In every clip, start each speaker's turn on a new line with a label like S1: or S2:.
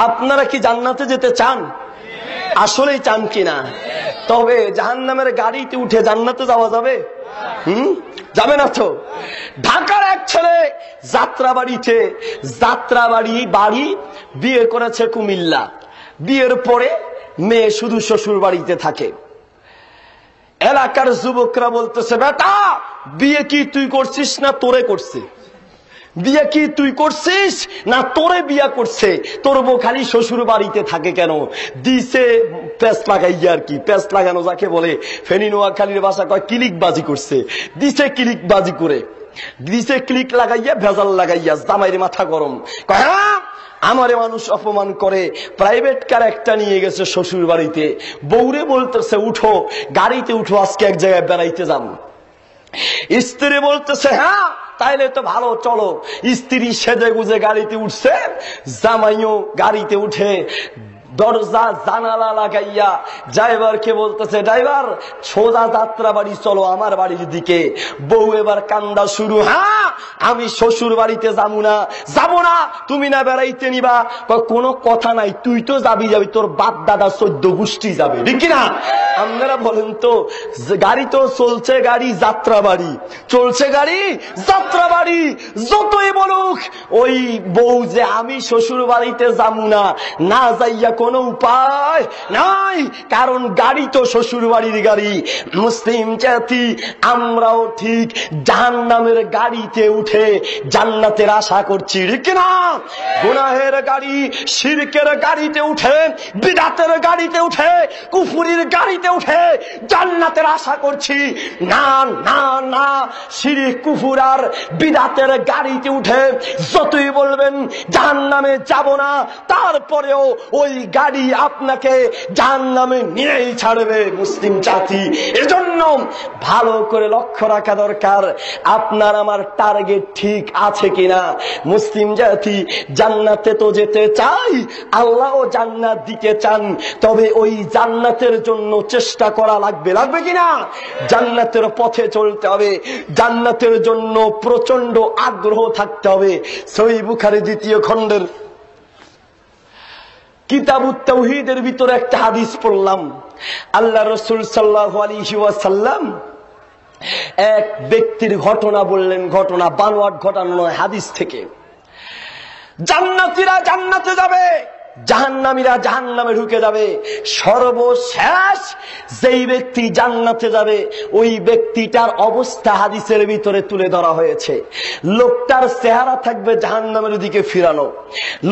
S1: আপনারা কি জান্নাতে যেতে চান? আসলেই চান কিনা? তবে জাহান্নামের গাড়িতে উঠে জান্নাতে যাওয়া যাবে? যাবে না তো। ঢাকার এক ছেলে যাত্রাবাড়ি বিয়ে করেছে কুমিল্লা। বিয়ের পরে মেয়ে শুধু শ্বশুর বাড়িতে থাকে। এলাকার যুবকরা বলতেছে, বেটা বিয়ে কি তুই করছিস না তোরে করছে? বিয়ে কি তুই করছিস না তোরে বিয়া করছে? তোর বউ খালি শ্বশুর বাড়িতে থাকে কেন? দিছে পেস্ট লাগাইয়া, আর কি পেস্ট লাগানো যাকে বলে, ফেনী নোয়াখালীর ভাষা কয় ক্লিকবাজি করছে। দিছে ক্লিকবাজি করে, দিছে ক্লিক লাগাইয়া, ভেজাল লাগাইয়া, জামাইয়ের মাথা গরম। কয় হ্যাঁ আমারে মানুষ অপমান করে, প্রাইভেট কার একটা নিয়ে গেছে শ্বশুর বাড়িতে। বউরে বলতেছে উঠো, গাড়িতে উঠো, আজকে এক জায়গায় বেড়াইতে যাব। স্ত্রী বলতেছে হ্যাঁ তাইলে তো ভালো, চলো। স্ত্রী সেজে গুজে গাড়িতে উঠছে, জামাইও গাড়িতে উঠে দরজা জানালা লাগাইয়া ড্রাইভারকে বলতেছে, ড্রাইভার সোজা যাত্রা বাড়ি চলো, আমার বাড়ির দিকে। বউ এবার কান্দা শুরু, হ্যাঁ আমি শ্বশুর বাড়িতে যাবো না, তুমি না বেড়াইতে নিবা? কোনো কথা নাই, তুই তো যাবি, তোর বাপ দাদা 14 গোষ্ঠী যাবে, ঠিক না? আপনারা বলেন তো, গাড়ি তো চলছে, গাড়ি যাত্রাবাড়ি চলছে, গাড়ি যাত্রাবাড়ি। যতই বলুক ওই বউ যে আমি শ্বশুর বাড়িতে যাবো না যাইয়া কোনো উপায় নাই, কারণ গাড়ি তো শ্বশুর বাড়ির গাড়ি। মুসলিম জাতি আমরাও ঠিক জাহান্নামের গাড়িতে উঠে জান্নাতের আশা করছি, ঠিক না? গুনাহের গাড়ি, শিরকের গাড়িতে উঠে, বিদআতের গাড়িতে উঠে, কুফরির গাড়িতে উঠে জান্নাতের আশা করছি। না না না, শিরক কুফর আর বিদআতের গাড়িতে উঠে যতই বলবেন জাহান্নামে যাব না, তারপরেও ওই গাড়ি আপনাকে জাহান্নামে নিয়েই ছাড়বে। মুসলিম জাতি এজন্য ভালো করে লক্ষ্য রাখা দরকার, আপনার আমার টার্গেট ঠিক আছে কিনা। মুসলিম জাতি জান্নাতে তো যেতে চাই, আল্লাহও জান্নাত দিতে চান, তবে ওই জান্নাতের জন্য চেষ্টা করা লাগবে কিনা? জান্নাতের পথে চলতে হবে, জান্নাতের জন্য প্রচন্ড আগ্রহ থাকতে হবে। সহিহ বুখারী 2য় খণ্ডের কিতাবুত তাওহীদের ভিতরে একটা হাদিস পড়লাম। আল্লাহ রাসূল সাল্লাল্লাহু আলাইহি ওয়াসাল্লাম এক ব্যক্তির ঘটনা বললেন, ঘটনা বানোয়াট ঘটনা নয়, হাদিস থেকে। জান্নাতীরা জান্নাতে যাবে, জাহান্নামীরা জাহান্নামে ঢুকে যাবে। সর্বশেষ যেই ব্যক্তি জান্নাতে যাবে ওই ব্যক্তিটার অবস্থা হাদিসের ভিতরে তুলে ধরা হয়েছে। লোকটার চেহারা থাকবে জাহান্নামের দিকে ফিরানো।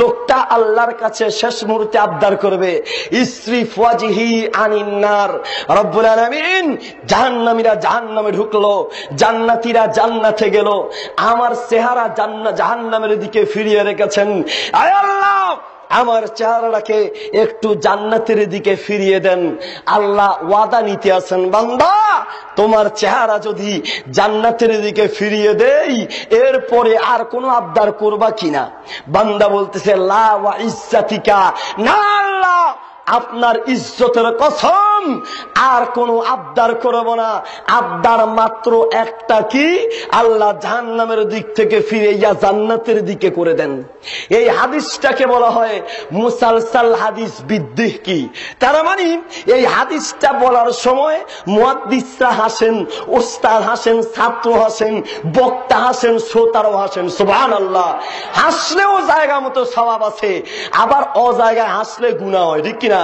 S1: লোকটা আল্লাহর কাছে শেষ মুহূর্তে আবদার করবে, ইসরিফ ওয়াজহি আনিন নার। রব্বুল আলামিন, জাহান্নামীরা জাহান্নামে ঢুকলো, জান্নাতীরা জান্নাতে গেল, আমার চেহারা জাহান্নামের দিকে ফিরিয়ে রেখেছেন। আয় আল্লাহ, আমার চেহারাটাকে একটু জান্নাতের দিকে ফিরিয়ে দেন। আল্লাহ ওয়াদা নিতে আছেন, বান্দা তোমার চেহারা যদি জান্নাতের দিকে ফিরিয়ে দেই এরপরে আর কোনো আবদার করবা কিনা? বান্দা বলতেছে, লা ওয়া ইজ্জাতিকা, না আল্লাহ আপনার ইজ্জতের কসম, আর কোনো আবদার করব না। আবদার মাত্র একটা, কি? আল্লাহ জাহান্নামের দিক থেকে ফিরিয়ে জান্নাতের দিকে করে দেন। এই হাদিসটাকে বলা হয় মুসালসাল হাদিস বিদ্দিহ। কি তার মানে? এই হাদিসটা বলার সময় মুহাদ্দিসরা হাসেন, ওস্তাদ হাসেন, ছাত্র হাসেন, বক্তা হাসেন, শ্রোতারাও হাসেন। সুবহানাল্লাহ। হাসলেও জায়গা মতো সওয়াব আছে, আবার অজায়গায় হাসলে গুনাহ হয়, ঠিক কিনা?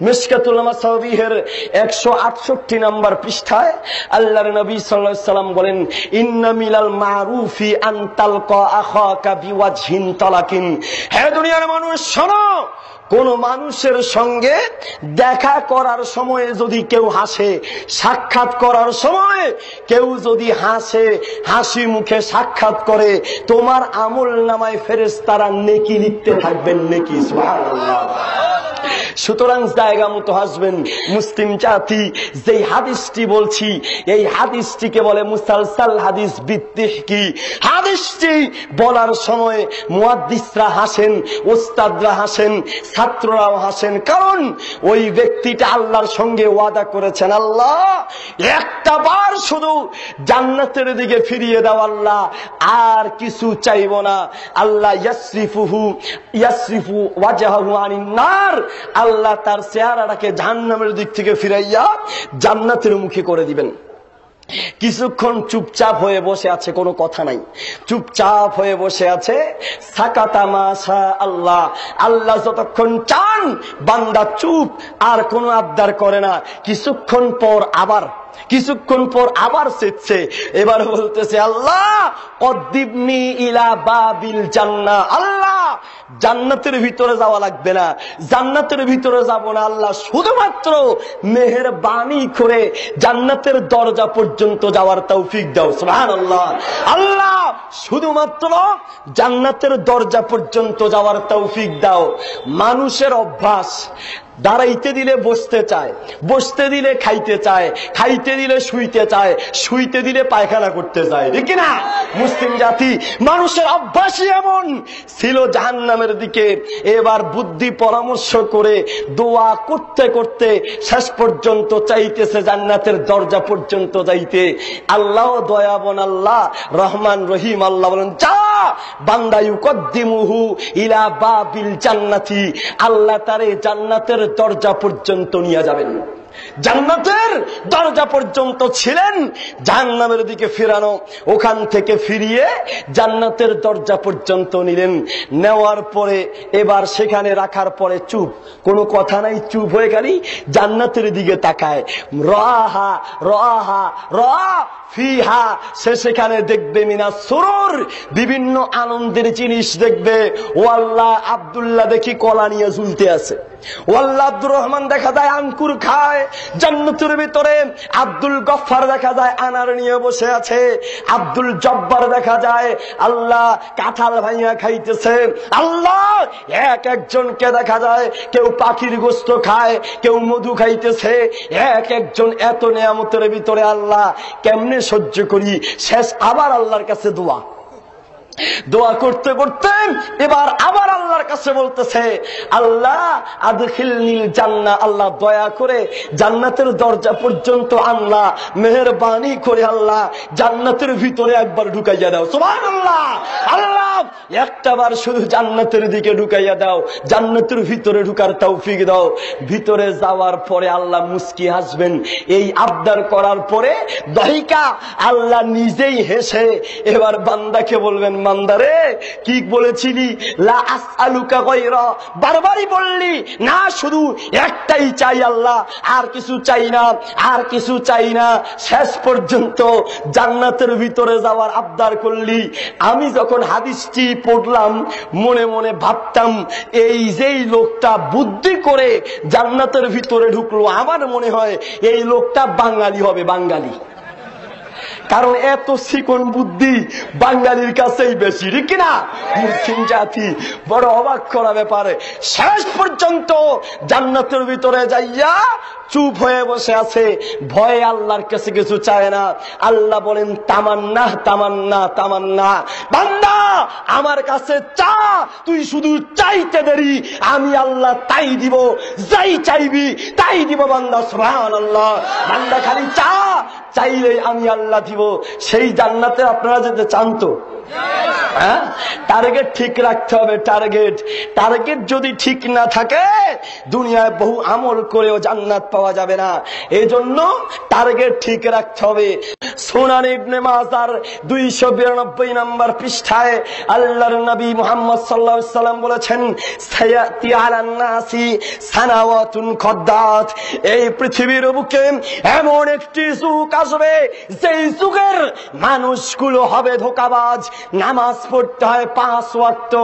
S1: মিশকাতুল মাসাবিহের 168 নম্বর পৃষ্ঠায় আল্লাহর নবী সাল্লাল্লাহু আলাইহি সাল্লাম বলেন, ইন্না মিনাল মারুফি আন তালকা আখাকা বিওয়াজহিন তালাকিন। হে দুনিয়ার মানুষ শোনো, কোন মানুষের সঙ্গে দেখা করার সময় যদি কেউ হাসে, সাক্ষাৎ করার সময় কেউ যদি হাসে, হাসি মুখে সাক্ষাৎ করে, তোমার আমল নামায় ফেরেশতারা নেকি লিখতে থাকবেন, নেকি। সুবহানাল্লাহ। সুতরাং জায়গা মতো হাসবেন। মুসলিম জাতি যেই হাদিসটি বলছি, এই হাদিসটিকে বলে মুসালসাল হাদিস বিত্তিহকি। হাদিসটি বলার সময় মুহাদ্দিসরা হাসেন, ওস্তাদরা হাসেন, ছাত্ররাও হাসেন। কারণ ওই ব্যক্তিটা আল্লাহর সঙ্গে ওয়াদা করেছেন, আল্লাহ একটা বার শুধু জান্নাতের দিকে ফিরিয়ে দাও আল্লাহ, আর কিছু চাইব না। আল্লাহ ইয়াসরিফু ওয়াজহাহু আনিন নার, আল্লাহ তার চেহারাটাকে জাহান্নামের দিক থেকে ফিরাইয়া জান্নাতের মুখে করে দিবেন। কিছুক্ষণ চুপচাপ হয়ে বসে আছে, কোনো কথা নাই, চুপচাপ হয়ে বসে আছে। সাকাতা মাশা আল্লাহ, আল্লাহ যতক্ষণ চান বান্দা চুপ, আর কোনো আবদার করে না। কিছুক্ষণ পর আবার চেচ্ছে, এবার বলতেছে আল্লাহ কদ্দিবনি ইলা বাবিল জান্নাহ, আল্লাহ জান্নাতের ভিতরে যাওয়া লাগবে না, জান্নাতের ভিতরে যাব না আল্লাহ, শুধুমাত্র মেহেরবানি করে জান্নাতের দরজা পর্যন্ত যাওয়ার তৌফিক দাও। সুবহানাল্লাহ, আল্লাহ শুধুমাত্র জান্নাতের দরজা পর্যন্ত যাওয়ার তৌফিক দাও। মানুষের অভ্যাস, দাঁড়াইতে দিলে বসতে চায়, বসতে দিলে খাইতে চায়, খাইতে দিলে শুইতে চায়, শুইতে দিলে পায়খানা করতে চায়, ঠিক না? মুসলিম জাতি মানুষের অভ্যাসই এমন ছিল জাহান্নামের দিকে। এবার বুদ্ধি পরামর্শ করে দোয়া করতে করতে শেষ পর্যন্ত চাইতেছে জান্নাতের দরজা পর্যন্ত যাইতে। আল্লাহ দয়াবান, আল্লাহ রহমান রহিম, আল্লাহ বলেন যা বান্দা ইউকদ্দিমুহু ইলা বাবিল জান্নাতি, আল্লাহ তারে জান্নাতের দরজা পর্যন্ত নিয়ে যাবেন। জান্নাতের দরজা পর্যন্ত ছিলেন, জাহান্নামের দিকে ফিরানো, ওখান থেকে ফিরিয়ে জান্নাতের দরজা পর্যন্ত নিলেন। নেওয়ার পরে এবার সেখানে রাখার পরে চুপ, কোনো কথা নাই, চুপ হয়ে গেলি জান্নাতের দিকে তাকায়। রাহা রাহা রা ফিহা, সে সেখানে দেখবে মিনা সুরুর, বিভিন্ন আনন্দের জিনিস দেখবে। ও আল্লাহ, আব্দুল্লাহ দেখি কলা নিয়ে ঝুলতে আছে, ও আল্লাহ আব্দুর রহমান দেখা যায় আঙ্কুর খায়। জান্নাতের ভিতরে আব্দুল গফফার দেখা যায় আনার নিয়ে বসে আছে, আব্দুল জব্বার দেখা যায় আল্লাহ কাঁঠাল ভাইয়া খাইতেছে। আল্লাহ এক একজনকে দেখা যায় কেউ পাখির গোশত খায়, কেউ মধু খাইতেছে, এক একজন এত নিয়ামতের ভিতরে আল্লাহ কেমনে সহ্য করি। শেষ আবার আল্লাহর কাছে দোয়া করতে করতে এবার আবার আল্লাহর কাছে বলতেছে, আল্লাহ আদখিলনিল জান্নাহ, আল্লাহ দয়া করে জান্নাতের দরজা পর্যন্ত আল্লাহ মেহেরবানি করে আল্লাহ জান্নাতের ভিতরে একবার ঢুকাইয়া দাও। সুবহানাল্লাহ, আল্লাহ একটাবার শুধু জান্নাতের দিকে ঢুকাইয়া দাও, জান্নাতের ভিতরে ঢুকার তৌফিক দাও। ভিতরে যাওয়ার পরে আল্লাহ মুস্কি হাসবেন। এই আবদার করার পরে দহিকা আল্লাহ নিজেই হেসে এবার বান্দাকে বলবেন, বান্দারে কি বলেছিলি, লা আসআলুকা গায়রা, বারবারই বললি না, শুধু একটাই চাই আল্লাহ, আর কিছু চাই না, আর কিছু চাই না। শেষ পর্যন্ত জান্নাতের ভিতরে যাওয়ার আবদার করলি। আমি যখন হাদিসটি পড়লাম মনে মনে ভাবতাম, এই যেই লোকটা বুদ্ধি করে জান্নাতের ভিতরে ঢুকলো, আমার মনে হয় এই লোকটা বাঙালি হবে, বাঙালি। কারণ এত চিকন বুদ্ধি বাঙালির কাছেই বেশি, ঠিক না? মুসলিম জাতি বড় অবাক করা ব্যাপারে শেষ পর্যন্ত জান্নাতের ভিতরে যাইয়া চুপ হয়ে বসে আছে, ভয়ে আল্লাহর কাছে কিছু চায় না। আল্লাহ বলেন তামান্না তামান্না তামান্না, বান্দা আমার কাছে চা, তুই শুধু চাইতে দেরি, আমি আল্লাহ তাই দিব, যাই চাইবি তাই দিব বান্দা। সুবহানাল্লাহ, বান্দা খালি চা, চাইলেই আমি আল্লাহ দিব। সেই জান্নাতে আপনারা যেতে চান তো? হ্যাঁ, টার্গেট ঠিক রাখতে হবে। টার্গেট যদি ঠিক না থাকে দুনিয়ায় বহু আমল করেও জান্নাত পাওয়া যাবে না। এই জন্য টার্গেট ঠিক রাখতে হবে। সুনান ইবনে মাজার 292 নম্বর পৃষ্ঠায় আল্লাহর নবী মুহাম্মদ সাল্লাল্লাহু আলাইহি সাল্লাম বলেছেন, সায়াতি আলান নাসি সানাওয়াতুন কদ্দাত, এই পৃথিবীর বুকে এমন একটি যুগ আসবে যেই যুগের মানুষগুলো হবে ধোঁকাবাজ। নামাজ পড়তে হয় 5 ওয়াক্ত,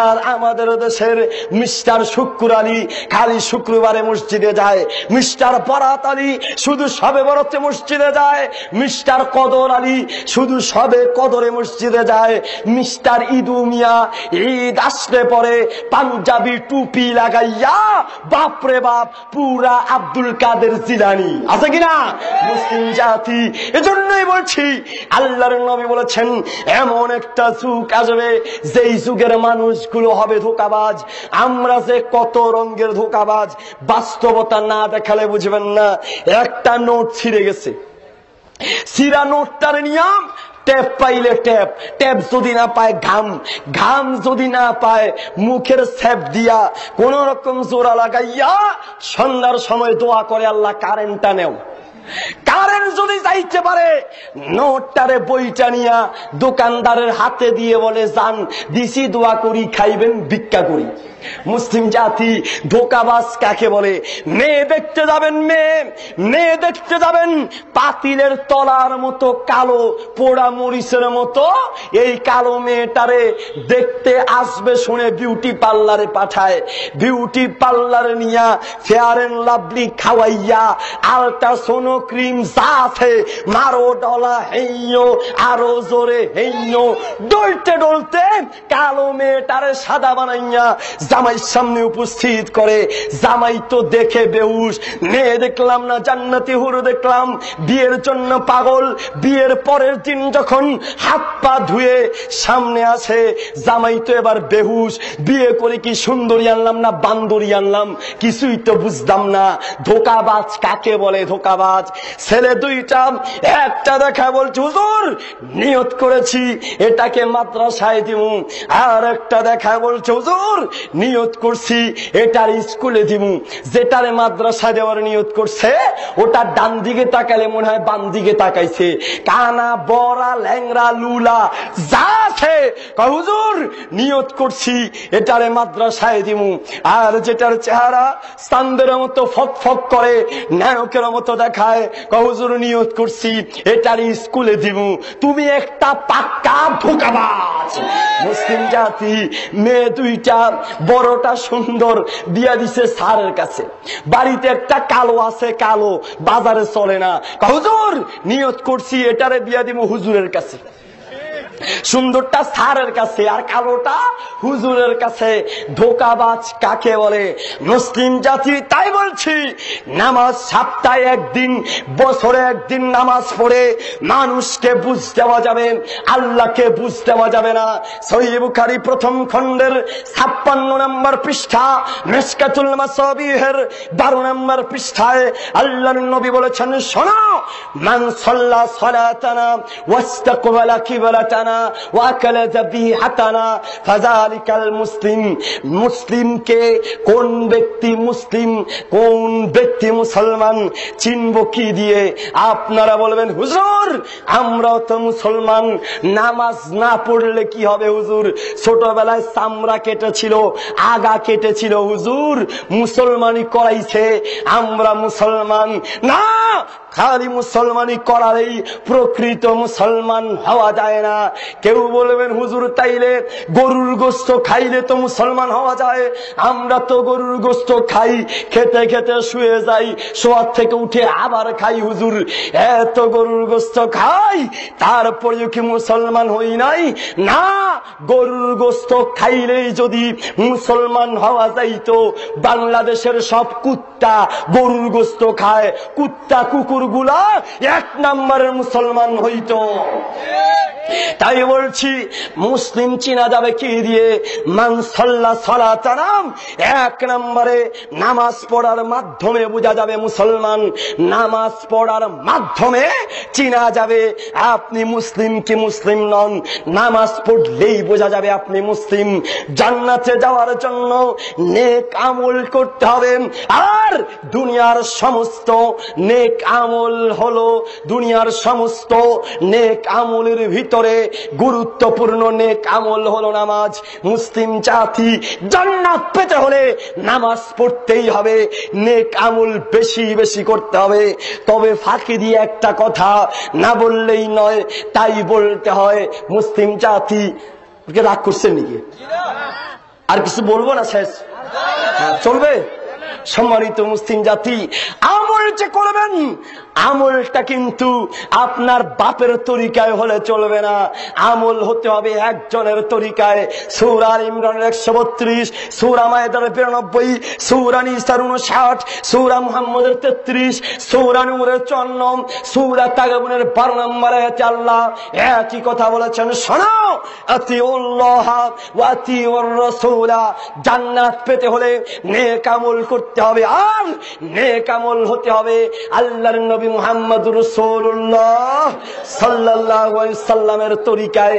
S1: আর আমাদের দেশের মিস্টার শুক্কুর আলী খালি শুক্রবারে মসজিদে যায়, মিস্টার বরাত আলী শুধু সবে বরাতে মসজিদে যায়, মিস্টার কদর আলী শুধু সবে কদরে মসজিদে যায়, মিস্টার ইদু মিয়া ঈদ আসলে পরে পাঞ্জাবি টুপি লাগাইয়া বাপরে বাপ পুরা আব্দুল কাদের জিলানী আছে কিনা মুসলিম জাতি। এজন্যই বলছি আল্লাহর নবী বলেছেন এমন একটা যুগ আসবে যেই যুগের মানুষগুলো হবে ধোঁকাবাজ। আমরা যে কত রঙের ধোঁকাবাজ, বাস্তবতা না দেখালে বুঝবেন না। একটা নোট ছিঁড়ে গেছে, সিরা নোটটার নিয়ম ট্যাপ পাইলে ট্যাপ, ট্যাপ যদি না পায় ঘাম, ঘাম যদি না পায় মুখের স্যাপ দিয়া কোন রকম জোড়া লাগাইয়া সন্ধ্যার সময় দোয়া করে আল্লাহ কারেন্টটা নেও। কারেন্ট যদি যাইতে পারে নোটটারে বইটা নিয়া দোকানদারের হাতে দিয়ে বলে যান দিছি দোয়া করি খাইবেন ভিক্ষা করি। মুসলিম জাতি ধোঁকাবাজ কাকে বলে? মেয়ে দেখতে যাবেন, মেয়ে দেখতে যাবেন পাতিলের তলার মতো কালো পোড়া মরিচের মতো, এই কালো মেয়েটারে দেখতে আসবে শুনে বিউটি পার্লারে পাঠায়, বিউটি পার্লারে নিয়া ফেয়ার এন্ড লাভলি খাওয়াইয়া আলট্রাসোনো ক্রিম যা আছে মারো ডলা হেইয়ো আরো জোরে হেইয়ো ডলতে ডলতে কালো মেয়েটারে সাদা বানাইয়া জামাইয়ের সামনে উপস্থিত করে। জামাই তো দেখে বেহুশ, মেয়ে দেখলাম না জান্নাতি হুর দেখলাম, বিয়ের জন্য পাগল। বিয়ের পরের দিন যখন হাত পা ধুয়ে সামনে আসে জামাই তো এবার বেহুশ। বিয়ে করে কি সুন্দরী আনলাম না বান্দরী আনলাম কিছুই তো বুঝলাম না। ধোঁকাবাজ কাকে বলে? ধোঁকাবাজ ছেলে দুইটা, একটা দেখা বলছে হুজুর নিয়ত করেছি এটাকে মাদ্রাসায় দিমু, আর একটা দেখা বলছে হুজুর নিয়ত করছি এটার স্কুলে দিমু। যেটারে মাদ্রাসা দেওয়ার নিয়ত করছে ওটা ডান দিকে তাকালে মনে হয় বাম দিকে তাকাইছে, কানা বড়া ল্যাংরা লুলা যা আছে হুজুর নিয়ত করছি এটারে মাদ্রাসায় দিমু। আর যেটার চেহারা চাঁদের মতো ফক ফক করে নায়কের মতো দেখায় হুজুর নিয়ত করছি এটার স্কুলে দিমু। তুমি একটা পাক্কা ধোঁকাবাজ। মুসলিম জাতি মেয়ে দুইটা, বড়টা সুন্দর বিয়া দিছে স্যারের কাছে, বাড়িতে একটা কালো আছে কালো বাজারে চলে না, হুজুর নিয়ত করছি এটারে বিয়া দিমু হুজুরের কাছে। সুন্দরটা স্যারের কাছে আর কালোটা হুজুরের কাছে। ধোঁকাবাজ কাকে বলে? মুসলিম জাতি তাই বলছি নামাজ সপ্তাহে একদিন বছরে একদিন নামাজ পড়ে মানুষকে বুঝ দেওয়া যাবে, আল্লাহকে বুঝ দেওয়া যাবে না। সহিহ বুখারী প্রথম খণ্ডের 56 নম্বর পৃষ্ঠা, মিশকাতুল মাসাবিহের 12 নম্বর পৃষ্ঠায় আল্লাহর নবী বলেছেন শোনো, মান সাল্লা সালাতানা ওয়াস্তাকবালা কিবলাতানা ওয়াকালা যাবিহাতানা ফাযালিকাল মুসলিম। মুসলিমকে কোন ব্যক্তি মুসলিম, কোন ব্যক্তি মুসলমান চিনব কি দিয়ে? আপনারা বলবেন হুজুর আমরাও তো মুসলমান, নামাজ না পড়লে কি হবে হুজুর? ছোটবেলায় চামড়া কেটেছিল, আগা কেটেছিল হুজুর, মুসলমানি করাইছে, আমরা মুসলমান না। খালি মুসলমানি করালেই প্রকৃত মুসলমান হওয়া যায় না। কেউ বলবেন হুজুর তাইলে গরুর গোশত খাইলে তো মুসলমান হওয়া যায়। আমরা তো গরুর গোশত খাই, খেতে খেতে শুয়ে যাই, শোয়ার থেকে উঠে আবার খাই হুজুর। এত গরুর গোশত খাই তারপরেও কি মুসলমান হই নাই? না, গরুর গোশত খাইলেই যদি মুসলমান হওয়া যাইতো, বাংলাদেশের সব কুত্তা গরুর গোশত খায়, কুত্তা কুকুর গুলা 1 নম্বরের মুসলমান হইতো। তাই বলছি মুসলিম চিনা যাবে কি দিয়ে? মান সাল্লা সালাতানা, 1 নম্বরে নামাজ পড়ার মাধ্যমে বোঝা যাবে মুসলমান। নামাজ পড়ার মাধ্যমে চিনা যাবে আপনি মুসলিম কি মুসলিম নন। নামাজ পড়লেই বোঝা যাবে আপনি মুসলিম। জান্নাতে যাওয়ার জন্য নেক আমল করতে হবে। আর দুনিয়ার সমস্ত নেক আমল হলো, দুনিয়ার সমস্ত নেক আমলের ভিতর ভিতরে গুরুত্বপূর্ণ নেক আমল হলো নামাজ। মুসলিম জাতি জান্নাত পেতে হলে নামাজ পড়তেই হবে, নেক আমল বেশি বেশি করতে হবে। তবে ফাঁকি দিয়ে একটা কথা না বললেই নয়, তাই বলতে হয়। মুসলিম জাতি রাগ করছেন নাকি? আর কিছু বলবো না, শেষ চলবে? সম্মানিত মুসলিম জাতি, আমল যে করবেন, আমলটা কিন্তু আপনার বাপের তরিকায় হলে চলবে না, আমল হতে হবে একজনের তরিকায়। সূরা আল ইমরানের 132, সূরা মায়েদার 92, সূরা নিসার 59, সূরা মুহাম্মদের 33, সূরা নূরের 54, সূরা তাগাবুনের 12 নম্বর আয়াতে আল্লাহ একই কথা বলেছেন, শোনো, আতিউল্লাহ ওয়া আতিউর রাসূল। জান্নাত পেতে হলে নেক আমল করতে হবে, আর নেক আমল হতে হবে আল্লাহর নবী মুহাম্মদুর রাসূলুল্লাহ সাল্লাল্লাহু আলাইহি ওয়াসাল্লামের তরিকায়।